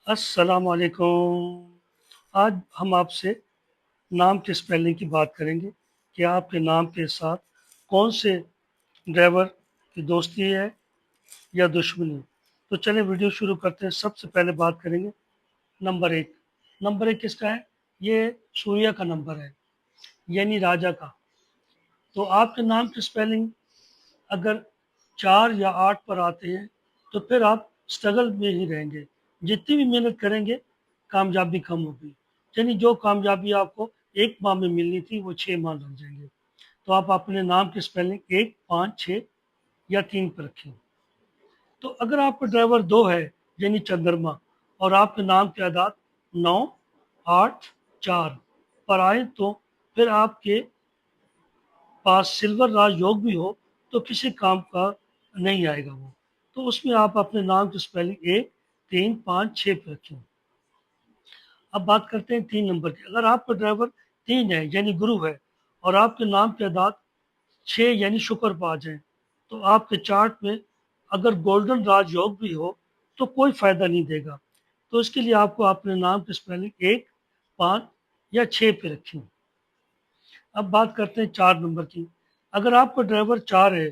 السلام علیکم۔ آج ہم آپ سے نام کے سپیلنگ کی بات کریں گے کہ آپ کے نام کے ساتھ کون سے ڈرائیور کی دوستی ہے یا دشمنی۔ تو چلیں ویڈیو شروع کرتے ہیں۔ سب سے پہلے بات کریں گے نمبر ایک۔ نمبر ایک کس کا ہے؟ یہ سوریا کا نمبر ہے، یعنی راجا کا۔ تو آپ کے نام کی سپیلنگ اگر 4 یا 8 پر آتے ہیں تو پھر آپ سٹرگل میں ہی رہیں گے، جتنی بھی محنت کریں گے کامیابی کم ہوگی، یعنی جو کامیابی آپ کو 1 ماہ میں ملنی تھی وہ 6 ماہ لگ جائیں گے۔ تو آپ اپنے نام کی سپیلنگ 1 5 6 یا 3 پر رکھیں۔ تو اگر آپ کا ڈرائیور 2 ہے یعنی چندرما اور آپ کے نام کے اعداد 9 8 4 پر آئے تو پھر آپ کے پاس سلور راج یوگ بھی ہو تو کسی کام کا نہیں آئے گا وہ۔ تو اس میں آپ اپنے نام کی سپیلنگ 1 3 5 6 پہ رکھیں۔ اب بات کرتے ہیں 3 نمبر کی۔ اگر آپ کا ڈرائیور 3 ہے یعنی گرو ہے اور آپ کے نام کے اعداد 6 یعنی شکر پہ آ جائیں تو آپ کے چارٹ میں اگر گولڈن راج یوگ بھی ہو تو کوئی فائدہ نہیں دے گا۔ تو اس کے لیے آپ کو اپنے نام کی سپیلنگ 1 5 یا 6 پہ رکھیں۔ اب بات کرتے ہیں 4 نمبر کی۔ اگر آپ کا ڈرائیور 4 ہے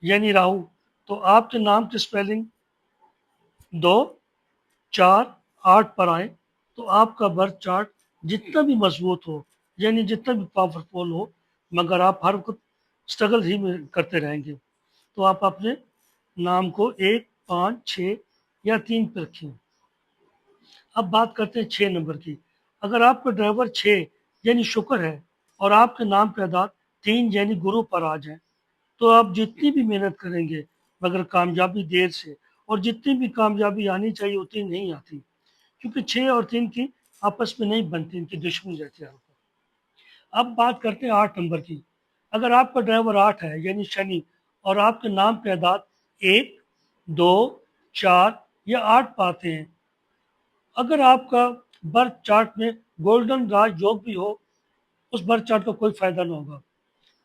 یعنی راہو تو آپ کے نام کی سپیلنگ 2 4 8 پر آئیں تو آپ کا برتھ چارٹ جتنا بھی مضبوط ہو یعنی جتنا بھی پاورفل ہو مگر آپ ہر وقت سٹرگل ہی میں کرتے رہیں گے۔ تو آپ اپنے نام کو 1 5 6 یا 3 پہ رکھیں۔ اب بات کرتے ہیں 6 نمبر کی۔ اگر آپ کا ڈرائیور 6 یعنی شکر ہے اور آپ کے نام کے اعداد 3 یعنی گرو پر آ جائیں تو آپ جتنی بھی محنت کریں گے مگر کامیابی دیر سے، اور جتنی بھی کامیابی آنی چاہیے اتنی نہیں آتی، کیونکہ 6 اور 3 کی آپس میں نہیں بنتی، ان کی دشمنی رہتی ہے۔ اب بات کرتے ہیں 8 نمبر کی۔ اگر آپ کا ڈرائیور 8 ہے یعنی شنی اور آپ کے نام کے اعداد 1 2 4 یا 8 پاتے ہیں، اگر آپ کا برتھ چارٹ میں گولڈن راج یوگ بھی ہو اس برتھ چارٹ کا کوئی فائدہ نہ ہوگا۔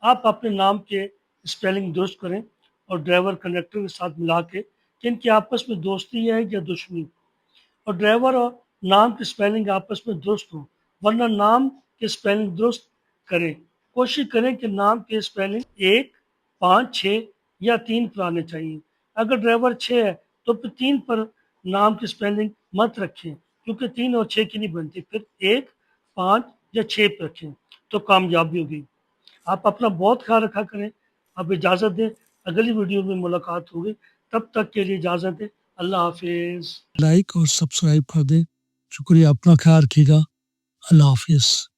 آپ اپنے نام کے اسپیلنگ درست کریں اور ڈرائیور کنڈکٹر کے ساتھ ملا کے کہ ان کی آپس میں دوستی ہے یا دشمنی، اور ڈرائیور اور نام کی اسپیلنگ آپس میں درست ہو، ورنہ نام کی اسپیلنگ درست کریں۔ کوشش کریں کہ نام کی اسپیلنگ 1 5 6 یا 3 پر آنے چاہیے۔ اگر ڈرائیور 6 ہے تو پھر 3 پر نام کی اسپیلنگ مت رکھیں، کیونکہ 3 اور 6 کی نہیں بنتی، پھر 1 5 یا 6 پہ رکھیں تو کامیابی ہوگی۔ آپ اپنا بہت خیال رکھا کریں۔ اب اجازت دیں، اگلی ویڈیو میں ملاقات ہوگی، تب تک کے لیے اجازت دیں۔ اللہ حافظ۔ لائک اور سبسکرائب کر دیں۔ شکریہ، اپنا خیال رکھیے گا۔ اللہ حافظ۔